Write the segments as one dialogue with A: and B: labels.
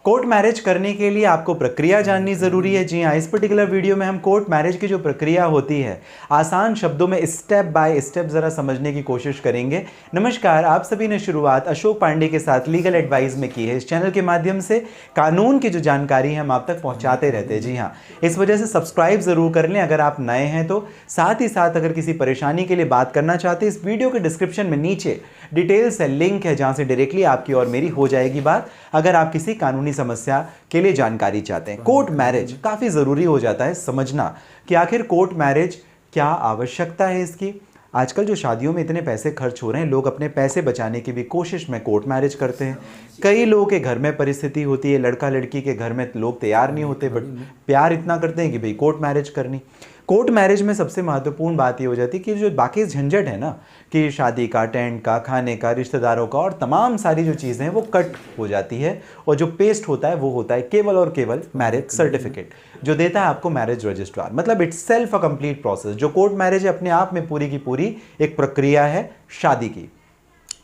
A: Court marriage करने के लिए आपको प्रक्रिया जाननी जरूरी है। जी हाँ, इस पर्टिकुलर वीडियो में हम कोर्ट मैरिज की जो प्रक्रिया होती है आसान शब्दों में स्टेप बाय स्टेप जरा समझने की कोशिश करेंगे। नमस्कार, आप सभी ने शुरुआत अशोक पांडे के साथ लीगल एडवाइस में की है। इस चैनल के माध्यम से कानून की जो जानकारी है हम आप तक पहुंचाते रहते हैं। जी हाँ, इस वजह से सब्सक्राइब जरूर कर लें अगर आप नए हैं तो। साथ ही साथ अगर किसी परेशानी के लिए बात करना चाहते हैं, इस वीडियो के डिस्क्रिप्शन में नीचे डिटेल्स है, लिंक है, जहां से डायरेक्टली आपकी और मेरी हो जाएगी बात अगर आप किसी कानूनी समस्या के लिए जानकारी चाहते हैं। कोर्ट मैरिज काफी जरूरी हो जाता है समझना कि आखिर कोर्ट मैरिज क्या आवश्यकता है इसकी। आजकल जो शादियों में इतने पैसे खर्च हो रहे हैं, लोग अपने पैसे बचाने की भी कोशिश में कोर्ट मैरिज करते हैं। कई लोगों के घर में परिस्थिति होती है, लड़का लड़की के घर में लोग तैयार नहीं होते बट प्यार इतना करते हैं कि भाई कोर्ट मैरिज करनी। कोर्ट मैरिज में सबसे महत्वपूर्ण बात ये हो जाती है कि जो बाकी झंझट है ना कि शादी का, टेंट का, खाने का, रिश्तेदारों का और तमाम सारी जो चीज़ें हैं वो कट हो जाती है और जो पेस्ट होता है वो होता है केवल और केवल मैरिज सर्टिफिकेट जो देता है आपको मैरिज रजिस्ट्रार। मतलब it's self a complete process. जो कोर्ट मैरिज है अपने आप में पूरी की पूरी एक प्रक्रिया है शादी की।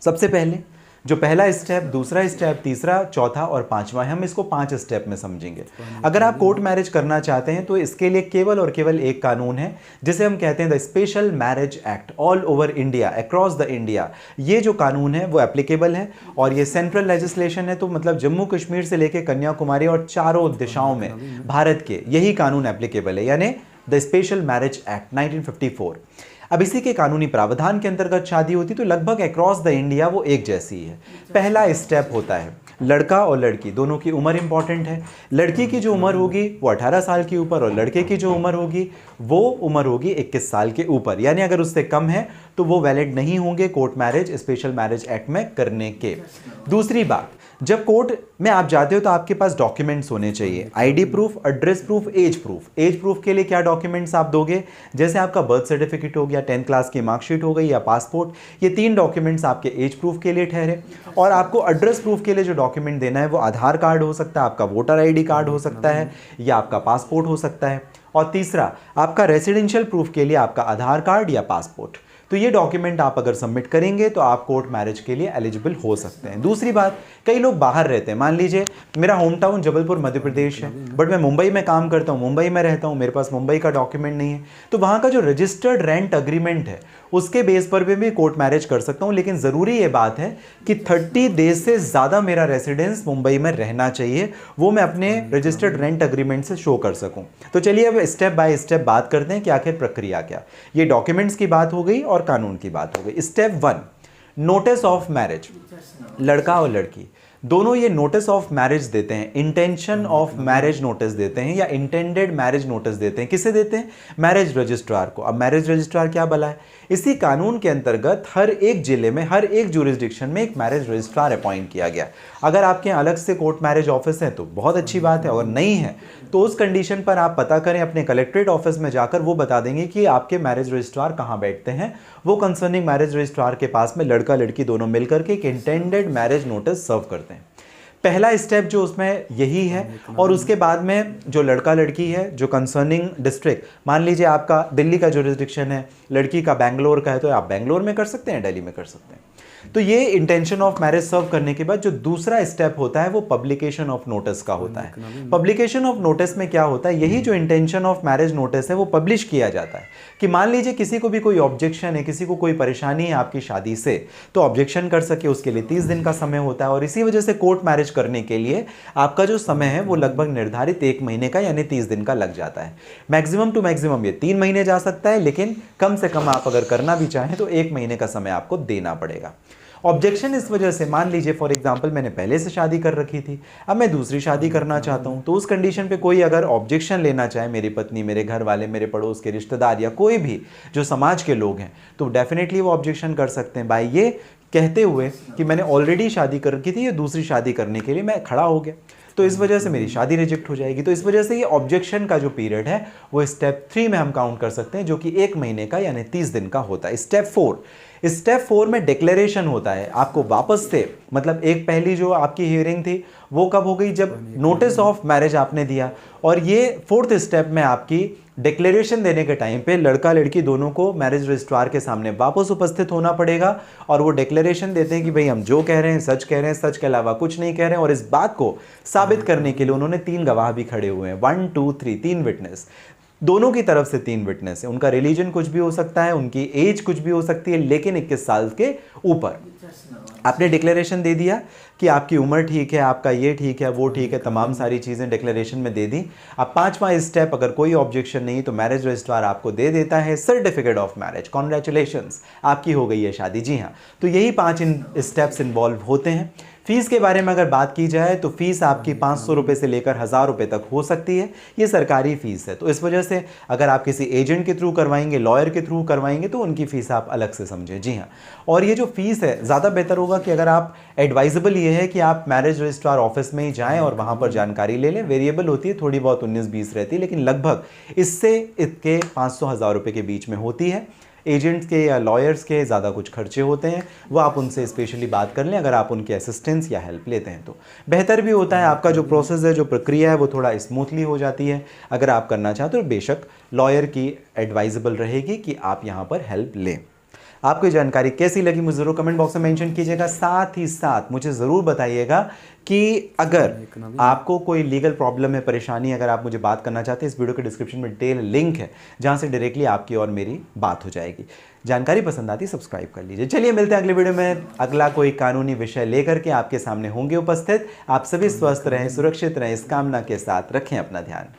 A: सबसे पहले जो पहला स्टेप, दूसरा स्टेप, तीसरा, चौथा और पांचवा है, हम इसको 5 स्टेप में समझेंगे। अगर आप कोर्ट मैरिज करना चाहते हैं तो इसके लिए केवल और केवल एक कानून है जिसे हम कहते हैं the special marriage act. All over India, across the India ये जो कानून है वो एप्लीकेबल है और ये सेंट्रल लेजिस्लेशन है। तो मतलब जम्मू कश्मीर से लेकर कन्याकुमारी और चारों दिशाओं में भारत के यही कानून एप्लीकेबल है, यानी द स्पेशल मैरिज एक्ट 1954। अब इसी के कानूनी प्रावधान के अंतर्गत शादी होती तो लगभग अक्रॉस द इंडिया वो एक जैसी है। पहला स्टेप होता है लड़का और लड़की दोनों की उम्र इंपॉर्टेंट है। लड़की की जो उम्र होगी वो 18 साल के ऊपर और लड़के की जो उम्र होगी वो उम्र होगी 21 साल के ऊपर, यानी अगर उससे कम है तो वो वैलिड नहीं होंगे court marriage special marriage act में करने के। दूसरी बात, जब कोर्ट में आप जाते हो तो आपके पास डॉक्यूमेंट्स होने चाहिए, ID proof, address proof, age proof. Age proof के लिए क्या डॉक्यूमेंट्स आप दोगे, जैसे आपका बर्थ सर्टिफिकेट हो गया, 10th क्लास की मार्कशीट हो गई या पासपोर्ट। ये 3 डॉक्यूमेंट्स आपके एज प्रूफ के लिए ठहरे। और आपको एड्रेस प्रूफ के लिए जो डॉक्यूमेंट देना है वो आधार कार्ड हो सकता है, आपका वोटर आईडी कार्ड हो सकता है या आपका पासपोर्ट हो सकता है। और तीसरा आपका रेसिडेंशियल प्रूफ के लिए आपका आधार कार्ड या पासपोर्ट। तो ये डॉक्यूमेंट आप अगर सबमिट करेंगे तो आप कोर्ट मैरिज के लिए एलिजिबल हो सकते हैं। दूसरी बात, कई लोग बाहर रहते हैं, मान लीजिए मेरा होम टाउन जबलपुर मध्य प्रदेश है बट मैं मुंबई में काम करता हूँ, मुंबई में रहता हूँ, मेरे पास मुंबई का डॉक्यूमेंट नहीं है, तो वहाँ का जो रजिस्टर्ड रेंट अग्रीमेंट है उसके बेस पर भी मैं कोर्ट मैरिज कर सकता हूँ। लेकिन ज़रूरी ये बात है कि 30 डेज से ज़्यादा मेरा रेसिडेंस मुंबई में रहना चाहिए, वो मैं अपने रजिस्टर्ड रेंट अग्रीमेंट से शो कर सकूँ। तो चलिए अब स्टेप बाय स्टेप बात करते हैं कि आखिर प्रक्रिया क्या। ये डॉक्यूमेंट्स की बात हो गई और कानून की बात हो गई। Step 1, notice of marriage. लड़का और लड़की दोनों ये नोटिस ऑफ मैरिज देते हैं, इंटेंशन ऑफ मैरिज नोटिस देते हैं या इंटेंडेड मैरिज नोटिस देते हैं। किसे देते हैं? मैरिज रजिस्ट्रार को। अब मैरिज रजिस्ट्रार क्या भला है? इसी कानून के अंतर्गत हर एक जिले में, हर एक ज्यूरिसडिक्शन में एक मैरिज रजिस्ट्रार अपॉइंट किया गया। अगर आपके यहाँ अलग से कोर्ट मैरिज ऑफिस है तो बहुत अच्छी बात है, और नहीं है तो उस कंडीशन पर आप पता करें अपने कलेक्ट्रेट ऑफिस में जाकर, वो बता देंगे कि आपके मैरिज रजिस्ट्रार कहाँ बैठते हैं। वो कंसर्निंग मैरिज रजिस्ट्रार के पास में लड़का लड़की दोनों मिलकर के एक इंटेंडेड मैरिज नोटिस सर्व करते हैं। पहला स्टेप जो उसमें यही है। और उसके बाद में जो लड़का लड़की है, जो कंसर्निंग डिस्ट्रिक्ट, मान लीजिए आपका दिल्ली का जुरिसडिक्शन है, लड़की का बैंगलोर का है, तो आप बैंगलोर में कर सकते हैं, दिल्ली में कर सकते हैं। तो ये इंटेंशन ऑफ मैरिज सर्व करने के बाद जो दूसरा स्टेप होता है वो पब्लिकेशन ऑफ नोटिस का होता है। पब्लिकेशन ऑफ नोटिस में क्या होता है, यही जो इंटेंशन ऑफ मैरिज नोटिस है वो पब्लिश किया जाता है कि मान लीजिए किसी को भी कोई ऑब्जेक्शन है, किसी को कोई परेशानी है आपकी शादी से, तो ऑब्जेक्शन कर सके, उसके लिए 30 दिन का समय होता है। और इसी वजह से कोर्ट मैरिज करने के लिए आपका जो समय है वो लगभग निर्धारित 1 महीने का यानी 30 दिन का लग जाता है। मैक्सिमम टू मैक्सिमम ये 3 महीने जा सकता है, लेकिन कम से कम आप अगर करना भी चाहें तो 1 महीने का समय आपको देना पड़ेगा। ऑब्जेक्शन इस वजह से, मान लीजिए फॉर एग्जांपल मैंने पहले से शादी कर रखी थी, अब मैं दूसरी शादी करना चाहता हूं, तो उस कंडीशन पे कोई अगर ऑब्जेक्शन लेना चाहे, मेरी पत्नी, मेरे घर वाले, मेरे पड़ोस के रिश्तेदार या कोई भी जो समाज के लोग हैं, तो डेफिनेटली वो ऑब्जेक्शन कर सकते हैं बाय ये कहते हुए कि मैंने ऑलरेडी शादी कर रखी थी, ये दूसरी शादी करने के लिए मैं खड़ा हो गया, तो इस वजह से मेरी शादी रिजेक्ट हो जाएगी। तो इस वजह से ये ऑब्जेक्शन का जो पीरियड है वो स्टेप 3 में हम काउंट कर सकते हैं, जो कि 1 महीने का यानी 30 दिन का होता है। स्टेप 4 में डिक्लेरेशन होता है। आपको वापस से, मतलब एक पहली जो आपकी हियरिंग थी वो कब हो गई, जब नोटिस ऑफ मैरिज आपने दिया, और ये 4th स्टेप में आपकी डिक्लेरेशन देने के टाइम पे लड़का लड़की दोनों को मैरिज रजिस्ट्रार के सामने वापस उपस्थित होना पड़ेगा और वो डिक्लेरेशन देते हैं कि भाई हम जो कह रहे हैं सच कह रहे हैं, सच के अलावा कुछ नहीं कह रहे हैं, और इस बात को साबित साबित करने के लिए उन्होंने 3 गवाह भी खड़े हुए हैं, 1 2 3, 3 विटनेस, दोनों की तरफ से 3 विटनेस है। उनका रिलीजन कुछ भी हो सकता है, उनकी एज कुछ भी हो सकती है, लेकिन 21 साल के ऊपर। आपने डिक्लेरेशन दे दिया कि आपकी उम्र ठीक है, आपका ये ठीक है, वो ठीक है, तमाम सारी चीज़ें डिक्लेरेशन में दे दी। अब 5वां स्टेप, अगर कोई ऑब्जेक्शन नहीं तो मैरिज रजिस्ट्रार आपको दे देता है सर्टिफिकेट ऑफ मैरिज। कॉन्ग्रेचुलेशंस, आपकी हो गई है शादी। जी हाँ, तो यही 5 स्टेप्स इन्वॉल्व होते हैं। फीस के बारे में अगर बात की जाए तो फीस आपकी 500 रुपये से लेकर 1000 रुपये तक हो सकती है। ये सरकारी फीस है, तो इस वजह से अगर आप किसी एजेंट के थ्रू करवाएंगे, लॉयर के थ्रू करवाएंगे, तो उनकी फ़ीस आप अलग से समझें। जी हाँ, और ये जो फीस है, ज़्यादा बेहतर होगा कि अगर आप एडवाइजेबल ये है कि आप मैरिज रजिस्ट्रार ऑफिस में ही जाएँ और वहाँ पर जानकारी ले लें। वेरिएबल होती है, थोड़ी बहुत 19-20 रहती है, लेकिन लगभग इससे इसके 500-1000 रुपये के बीच में होती है। एजेंट्स के या लॉयर्स के ज़्यादा कुछ खर्चे होते हैं, वो आप उनसे स्पेशली बात कर लें अगर आप उनके असिस्टेंस या हेल्प लेते हैं तो बेहतर भी होता है। आपका जो प्रोसेस है, जो प्रक्रिया है, वो थोड़ा स्मूथली हो जाती है। अगर आप करना चाहते हो तो बेशक लॉयर की एडवाइजेबल रहेगी कि आप यहाँ पर हेल्प लें। आपको ये जानकारी कैसी लगी मुझे ज़रूर कमेंट बॉक्स में मेंशन कीजिएगा। साथ ही साथ मुझे ज़रूर बताइएगा कि अगर आपको कोई लीगल प्रॉब्लम है, परेशानी, अगर आप मुझे बात करना चाहते हैं, इस वीडियो के डिस्क्रिप्शन में डिटेल लिंक है जहां से डायरेक्टली आपकी और मेरी बात हो जाएगी। जानकारी पसंद आती है सब्सक्राइब कर लीजिए। चलिए मिलते हैं अगले वीडियो में, अगला कोई कानूनी विषय लेकर के आपके सामने होंगे उपस्थित। आप सभी स्वस्थ रहें, सुरक्षित रहें, इस कामना के साथ रखें अपना ध्यान।